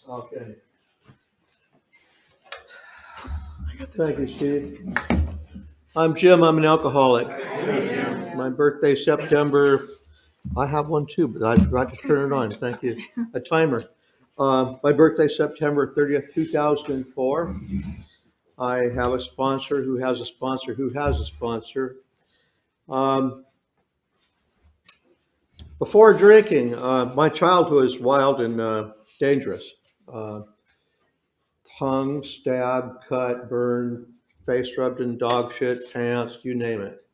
Okay. Thank you, Steve. I'm Jim. I'm an alcoholic. My birthday, September. I have one too, but I forgot to turn it on. Thank you. A timer. My birthday, September 30th, 2004. I have a sponsor who has a sponsor who has a sponsor. Um, Before drinking, my childhood was wild and dangerous. Uh, Hung, stabbed, cut, burned, face rubbed in dog shit, pants, you name it.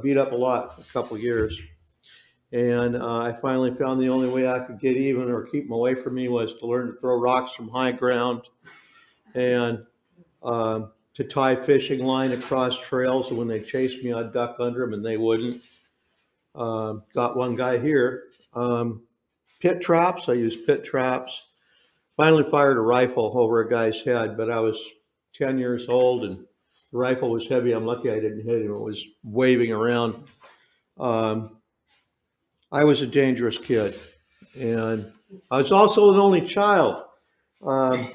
Beat up a lot for a couple years. And I finally found the only way I could get even or keep them away from me was to learn to throw rocks from high ground and to tie fishing line across trails. And when they chased me, I'd duck under them and they wouldn't. Got one guy here. Pit traps. I used pit traps. Finally fired a rifle over a guy's head, but I was 10 years old and the rifle was heavy. I'm lucky I didn't hit him. It was waving around. Um, I was a dangerous kid. And I was also an only child. Um,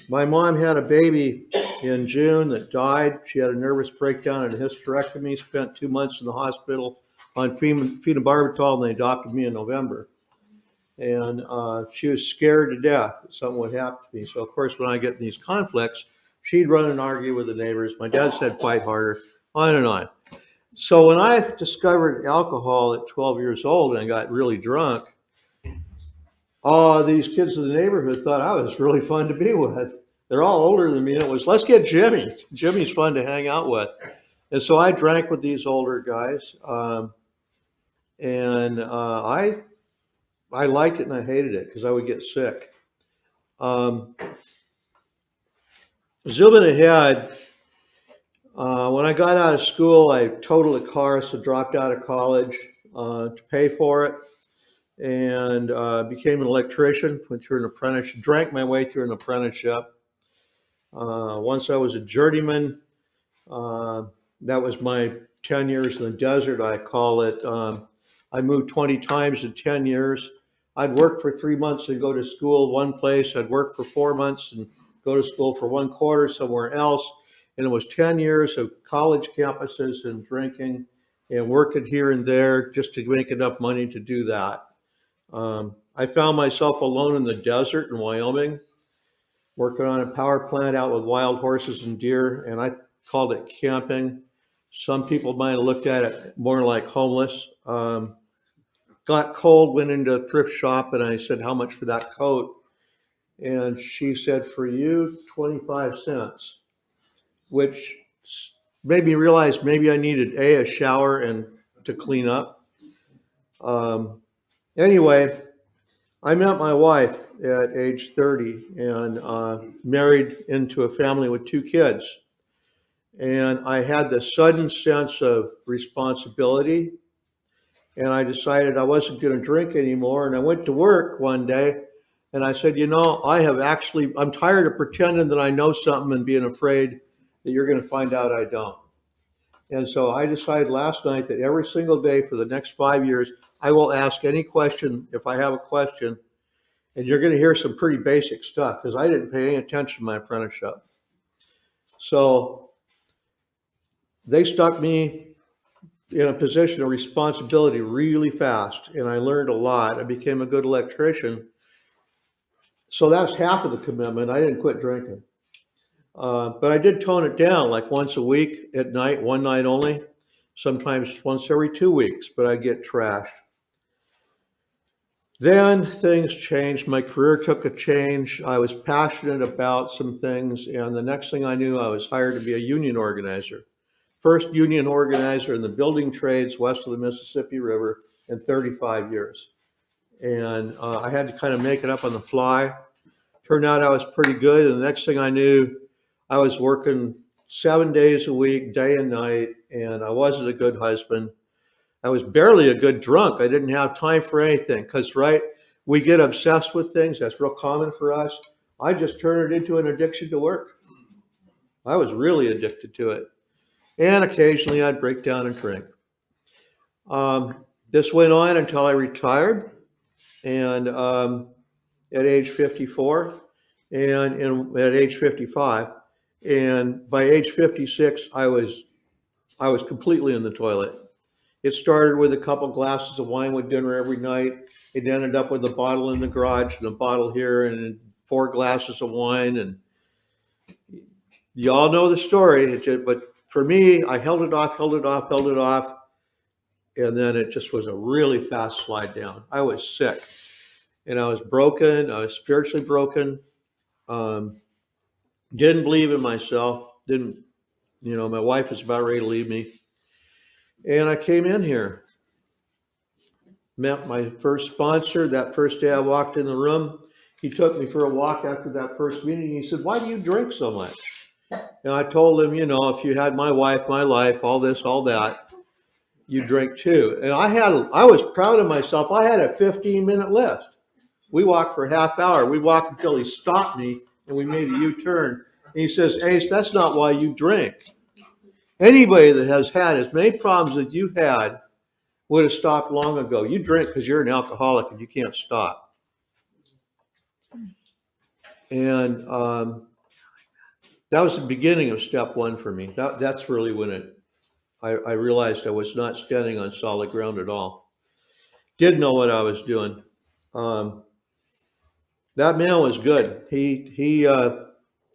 my mom had a baby in June that died. She had a nervous breakdown and a hysterectomy, spent 2 months in the hospital on phenobarbital, and they adopted me in November. And she was scared to death that something would happen to me. So, of course, when I get in these conflicts, she'd run and argue with the neighbors. My dad said, fight harder, on and on. So when I discovered alcohol at 12 years old and I got really drunk, these kids in the neighborhood thought I was really fun to be with. They're all older than me, and it was, let's get Jimmy. Jimmy's fun to hang out with. And so I drank with these older guys, and I liked it and I hated it because I would get sick. Zooming ahead, when I got out of school, I totaled a car, so dropped out of college to pay for it, and became an electrician. Went through an apprenticeship, drank my way through an apprenticeship. Once I was a journeyman, that was my 10 years in the desert, I call it. I moved 20 times in 10 years. I'd work for 3 months and go to school one place. I'd work for 4 months and go to school for 1 quarter somewhere else. And it was 10 years of college campuses and drinking and working here and there just to make enough money to do that. I found myself alone in the desert in Wyoming, working on a power plant out with wild horses and deer, and I called it camping. Some people might have looked at it more like homeless. Got cold, went into a thrift shop, and I said, how much for that coat? And she said, for you, 25 cents, which made me realize maybe I needed a shower and to clean up. Anyway, I met my wife at age 30 and married into a family with 2 kids. And I had this sudden sense of responsibility. And I decided I wasn't going to drink anymore. And I went to work one day and I said, I'm tired of pretending that I know something and being afraid that you're going to find out I don't. And so I decided last night that every single day for the next 5 years, I will ask any question if I have a question. And you're going to hear some pretty basic stuff because I didn't pay any attention to my apprenticeship. So they stuck me in a position of responsibility really fast, and I learned a lot. I became a good electrician. So that's half of the commitment. I didn't quit drinking. But I did tone it down like once a week at night, one night only, sometimes once every 2 weeks, but I get trashed. Then things changed. My career took a change. I was passionate about some things, and the next thing I knew, I was hired to be a union organizer. First union organizer in the building trades west of the Mississippi River in 35 years. And I had to kind of make it up on the fly. Turned out I was pretty good, and the next thing I knew, I was working 7 days a week, day and night, and I wasn't a good husband. I was barely a good drunk. I didn't have time for anything because, right, we get obsessed with things. That's real common for us. I just turned it into an addiction to work. I was really addicted to it. And occasionally I'd break down and drink. This went on until I retired. And at age 54, and at age 55. And by age 56, I was completely in the toilet. It started with a couple glasses of wine with dinner every night. It ended up with a bottle in the garage and a bottle here and 4 glasses of wine. And you all know the story. But for me, I held it off, held it off, held it off. And then it just was a really fast slide down. I was sick and I was broken. I was spiritually broken. Um, didn't believe in myself. Didn't, my wife was about ready to leave me. And I came in here, met my first sponsor. That first day I walked in the room, he took me for a walk after that first meeting. He said, "Why do you drink so much?" And I told him, if you had my wife, my life, all this, all that, you drink too. And I was proud of myself. I had a 15-minute list. We walked for a half hour. We walked until he stopped me and we made a U-turn. And he says, "Ace, that's not why you drink. Anybody that has had as many problems as you had would have stopped long ago. You drink because you're an alcoholic and you can't stop." And that was the beginning of step one for me. That's really when I realized I was not standing on solid ground at all. Didn't know what I was doing. That man was good. He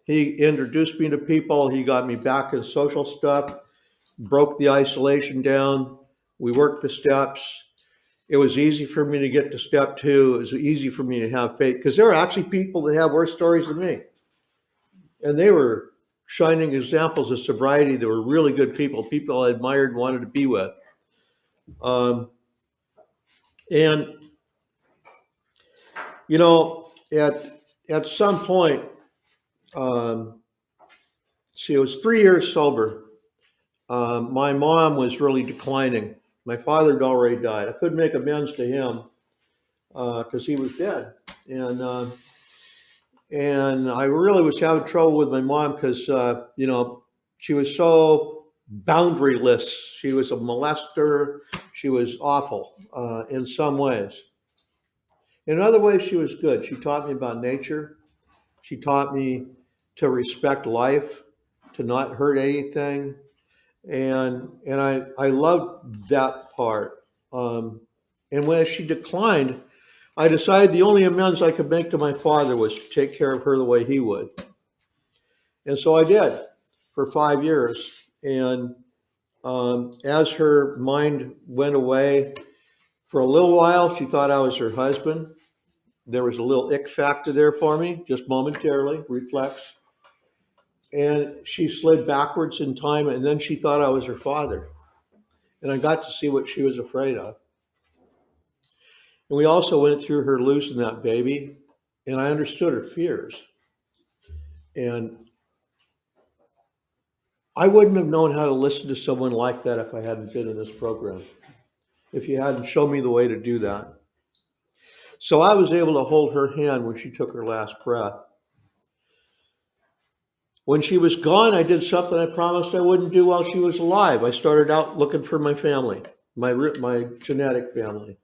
introduced me to people. He got me back in social stuff, broke the isolation down. We worked the steps. It was easy for me to get to step two. It was easy for me to have faith because there are actually people that have worse stories than me. And they were shining examples of sobriety. They were really good people I admired and wanted to be with. And, at some point, it was 3 years sober. My mom was really declining. My father had already died. I couldn't make amends to him because he was dead. And I really was having trouble with my mom because, she was so boundaryless. She was a molester. She was awful in some ways. In other ways, she was good. She taught me about nature. She taught me to respect life, to not hurt anything. And I loved that part. And when she declined, I decided the only amends I could make to my father was to take care of her the way he would. And so I did for 5 years. And as her mind went away, for a little while, she thought I was her husband. There was a little ick factor there for me, just momentarily, reflex. And she slid backwards in time, and then she thought I was her father. And I got to see what she was afraid of. And we also went through her losing that baby, and I understood her fears. And I wouldn't have known how to listen to someone like that if I hadn't been in this program, if you hadn't shown me the way to do that. So I was able to hold her hand when she took her last breath. When she was gone, I did something I promised I wouldn't do while she was alive. I started out looking for my family, my genetic family.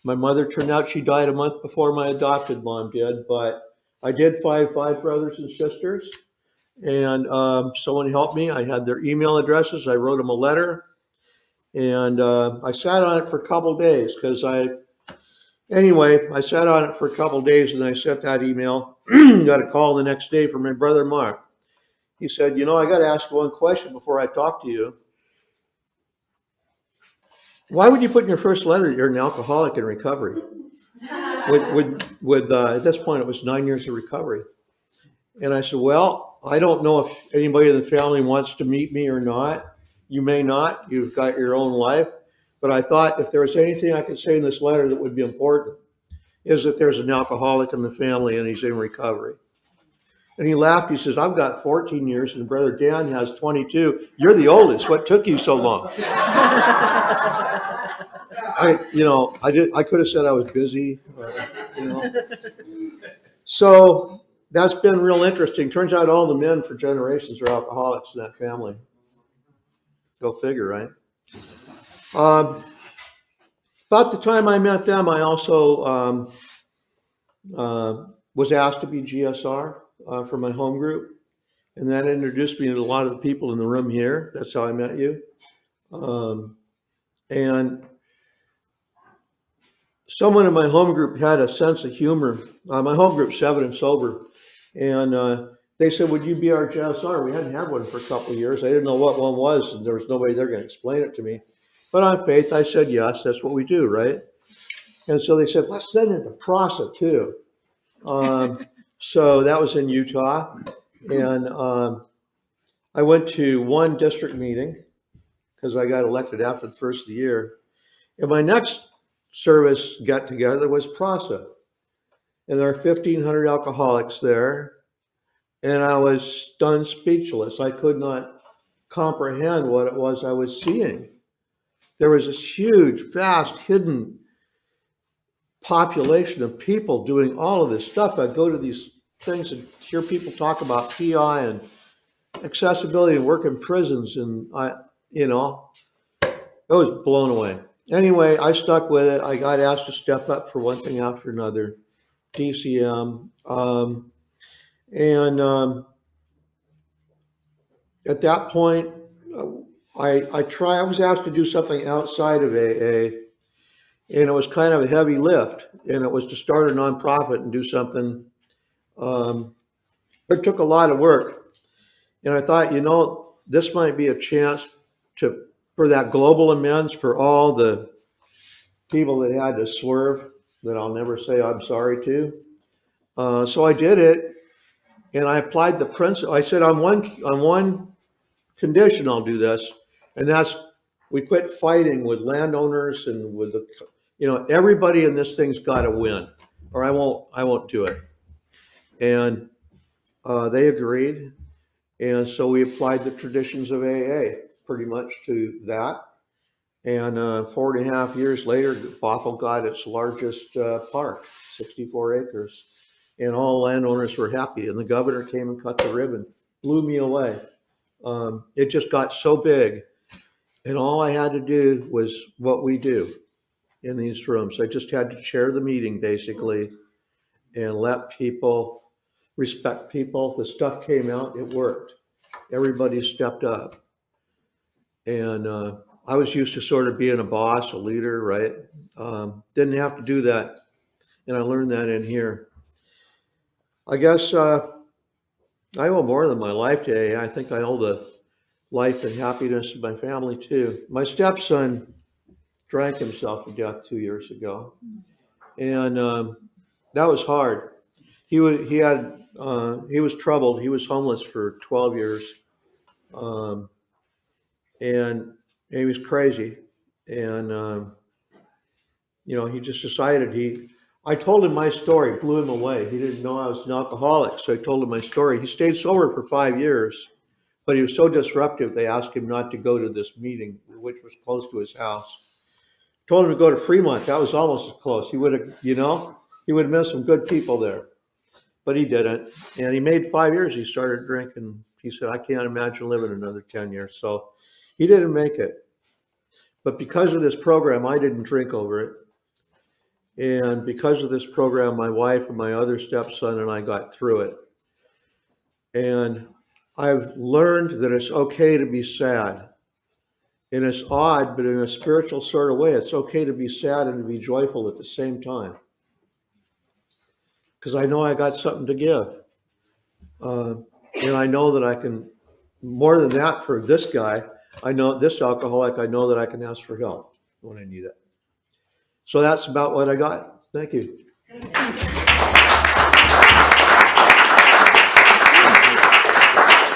My mother turned out she died a month before my adopted mom did, but I did find 5 brothers and sisters, and someone helped me. I had their email addresses. I wrote them a letter, and I sat on it for a couple days I sat on it for a couple days, and I sent that email. Got a call the next day from my brother Mark. He said, I got to ask one question before I talk to you. Why would you put in your first letter that you're an alcoholic in recovery? With at this point, it was 9 years of recovery. And I said, well, I don't know if anybody in the family wants to meet me or not. You may not. You've got your own life. But I thought if there was anything I could say in this letter that would be important, is that there's an alcoholic in the family and he's in recovery. And he laughed. He says, I've got 14 years and brother Dan has 22. You're the oldest. What took you so long? I could have said I was busy. So that's been real interesting. Turns out all the men for generations are alcoholics in that family. Go figure, right? About the time I met them, I also was asked to be GSR. for my home group. And that introduced me to a lot of the people in the room here. That's how I met you. And someone in my home group had a sense of humor. My home group's 7 and sober. And they said, would you be our JSR? We hadn't had one for a couple of years. I didn't know what one was, and there was no way they're going to explain it to me. But on faith, I said, yes, that's what we do, right? And so they said, let's send it to PRASA too. So that was in Utah. And I went to one district meeting because I got elected after the first of the year. And my next service get together was PRASA. And there are 1,500 alcoholics there. And I was stunned speechless. I could not comprehend what it was I was seeing. There was this huge, vast, hidden population of people doing all of this stuff. I'd go to these things and hear people talk about PI and accessibility and work in prisons. And I was blown away. Anyway, I stuck with it. I got asked to step up for one thing after another, DCM. At that point, I was asked to do something outside of AA, and it was kind of a heavy lift, and it was to start a nonprofit and do something. It took a lot of work, and I thought, this might be a chance for that global amends for all the people that had to swerve that I'll never say I'm sorry to. So I did it, and I applied the principle. I said, on one condition I'll do this, and that's we quit fighting with landowners and with everybody in this thing's got to win, or I won't do it. And they agreed, and so we applied the traditions of AA pretty much to that. And 4.5 years later, Bothell got its largest park, 64 acres, and all landowners were happy. And the governor came and cut the ribbon, blew me away. It just got so big, and all I had to do was what we do in these rooms. I just had to chair the meeting basically and let people respect people. The stuff came out, it worked. Everybody stepped up. And I was used to sort of being a boss, a leader, right? Didn't have to do that. And I learned that in here. I guess I owe more than my life to AA. I think I owe the life and happiness of my family too. My stepson drank himself to death 2 years ago. And that was hard. He was troubled. He was homeless for 12 years. And he was crazy. And, he just decided I told him my story, blew him away. He didn't know I was an alcoholic. So I told him my story. He stayed sober for 5 years, but he was so disruptive, they asked him not to go to this meeting, which was close to his house. Told him to go to Fremont. That was almost as close. He would have met some good people there, but he didn't. And he made 5 years. He started drinking. He said, I can't imagine living another 10 years. So he didn't make it. But because of this program, I didn't drink over it. And because of this program, my wife and my other stepson and I got through it. And I've learned that it's okay to be sad. And it's odd, but in a spiritual sort of way, it's okay to be sad and to be joyful at the same time. Because I know I got something to give. And I know that I can, more than that for this guy, this alcoholic, I know that I can ask for help when I need it. So that's about what I got. Thank you.